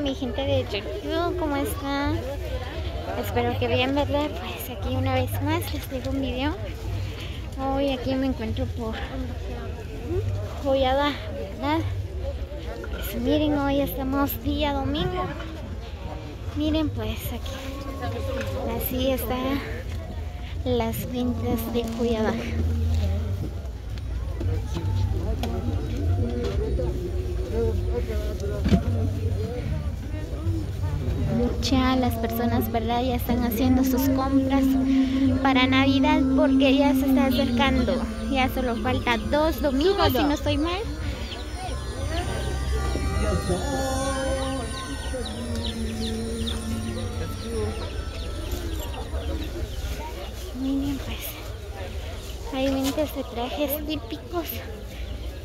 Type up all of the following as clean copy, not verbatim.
mi gente de YouTube, ¿cómo están? Espero que bien, ¿verdad? Pues aquí una vez más les traigo un video. Hoy aquí me encuentro por Joyada, ¿verdad? Pues miren, hoy estamos día domingo. Miren, pues aquí así están las ventas de Joyada. Ya las personas, ¿verdad? Ya están haciendo sus compras para Navidad porque ya se está acercando. Ya solo falta 2 domingos, si no estoy mal. Miren, pues hay ventas de trajes típicos,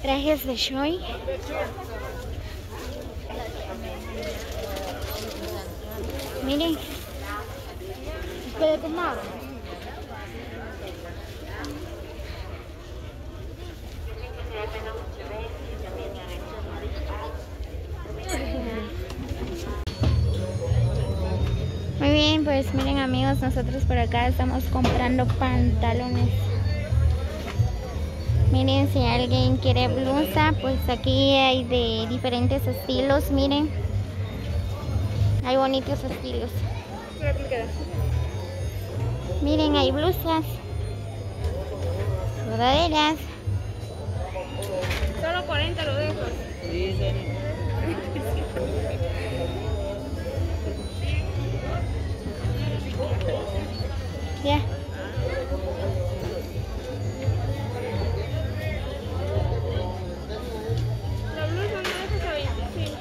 trajes de shoy. Miren, puede tomar. Muy bien, pues miren amigos, nosotros por acá estamos comprando pantalones. Miren, si alguien quiere blusa, pues aquí hay de diferentes estilos, miren. Hay bonitos estilos. Miren, hay blusas, sudaderas. Solo 40 lo dejo. Sí, Ya. La blusa no deja a 25.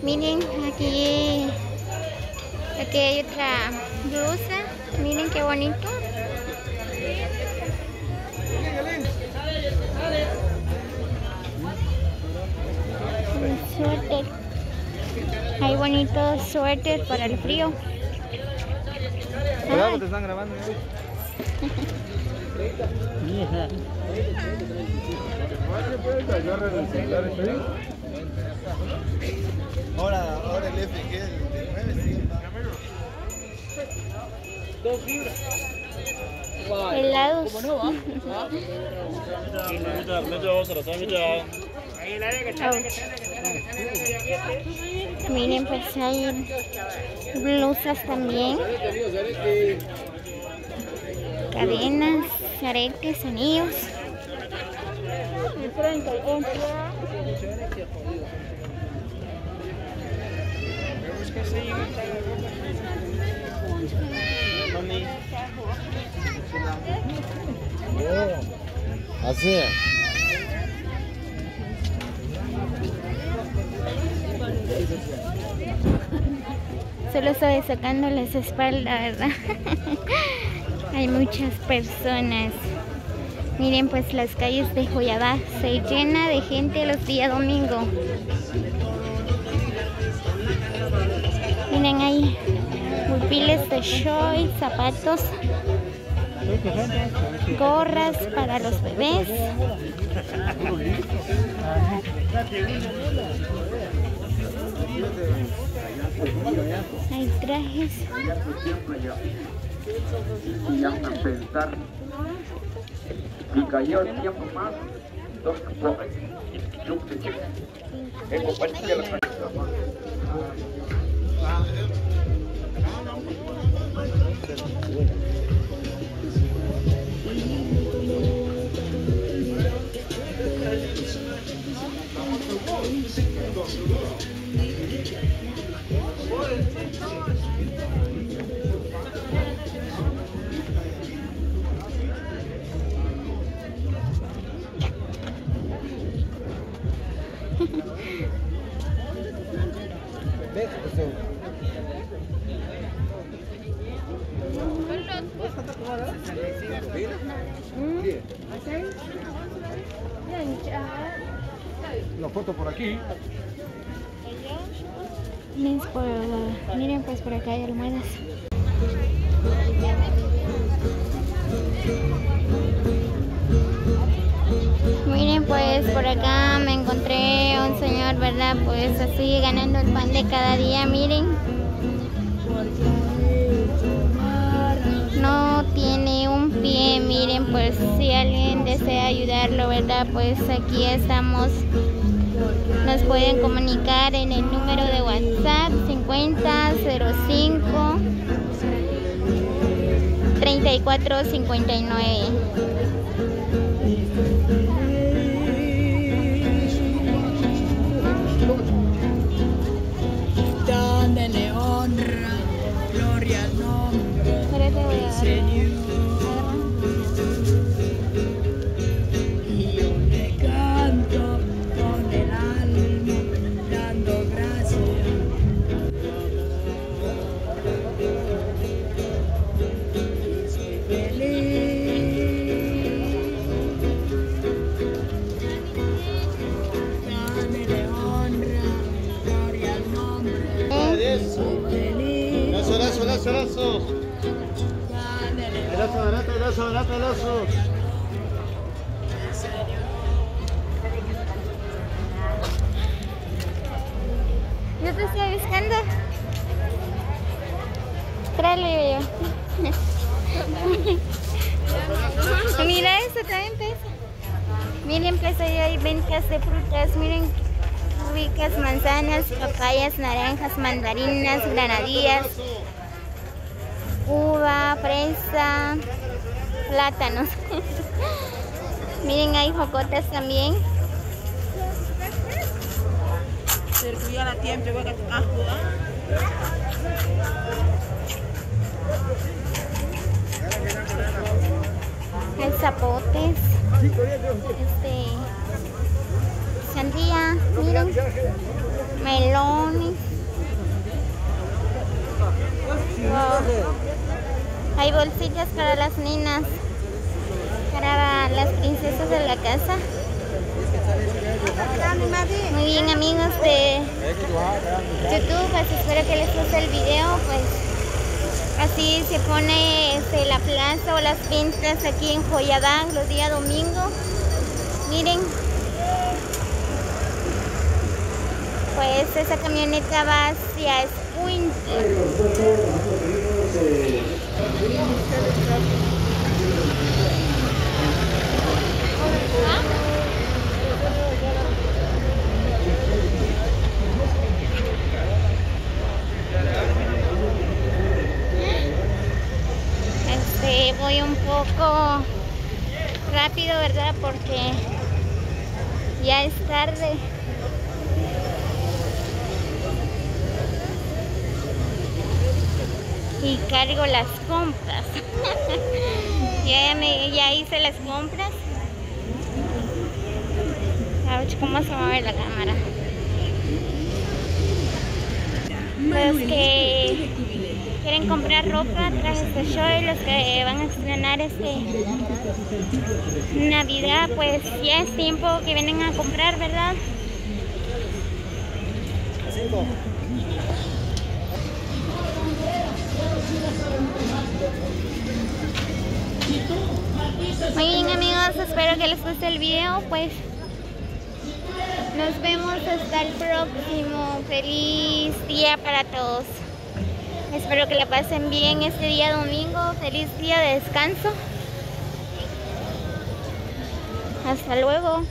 Miren, aquí hay otra blusa. Miren qué bonito. Un suéter. Hay bonitos suéter para el frío. Cuidado, te están grabando. Ahora el F que es el 9, sí. 2 libras. Helados. Miren, pues hay blusas también. Cadenas, aretes, anillos. Así. Solo estoy sacando las espaldas, ¿verdad? Hay muchas personas. Miren, pues las calles de Joyada se llena de gente los días domingo. Miren ahí, huipiles de shoy, zapatos, gorras para los bebés. Hay trajes. Y a pensar y cayó el tiempo más dos pobres en compañía de la La foto por aquí. Miren, pues por acá hay almohadas. pues por acá me encontré un señor, ¿verdad? Pues así ganando el pan de cada día, miren. No tiene un pie, miren, pues si alguien desea ayudarlo, ¿verdad? Pues aquí estamos. Nos pueden comunicar en el número de WhatsApp 5005 3459. Dándole honra, gloria al nombre del Señor. Y yo le canto con el alma, dando gracias. Y soy feliz. Dándole honra, gloria al nombre. Soy feliz. Lazo. Lazo. Yo te estoy buscando. Tráelo yo. Mira eso también pesa. Miren, pues ahí hay ventas de frutas. Miren, ricas manzanas, papayas, naranjas, mandarinas, granadillas, uva, fresa, plátanos. Miren, hay jocotas también. Hay zapotes, sandía, miren, melones. Wow. Hay bolsitas para las niñas, para las princesas de la casa. Muy bien, amigos de YouTube, pues espero que les guste el video. Pues así se pone la plaza o las ventas aquí en Joyabán los días domingos. Miren, pues esa camioneta va hacia Escuintla. Voy un poco rápido, ¿verdad? Porque ya es tarde. Y cargo las compras. ya hice las compras. A ver cómo se mueve la cámara. Los que quieren comprar ropa, trajes de show, los que van a estrenar Navidad, pues ya es tiempo que vienen a comprar, ¿verdad? Muy bien, amigos, espero que les guste el video. Pues nos vemos hasta el próximo. Feliz día para todos. Espero que la pasen bien este día domingo. Feliz día de descanso. Hasta luego.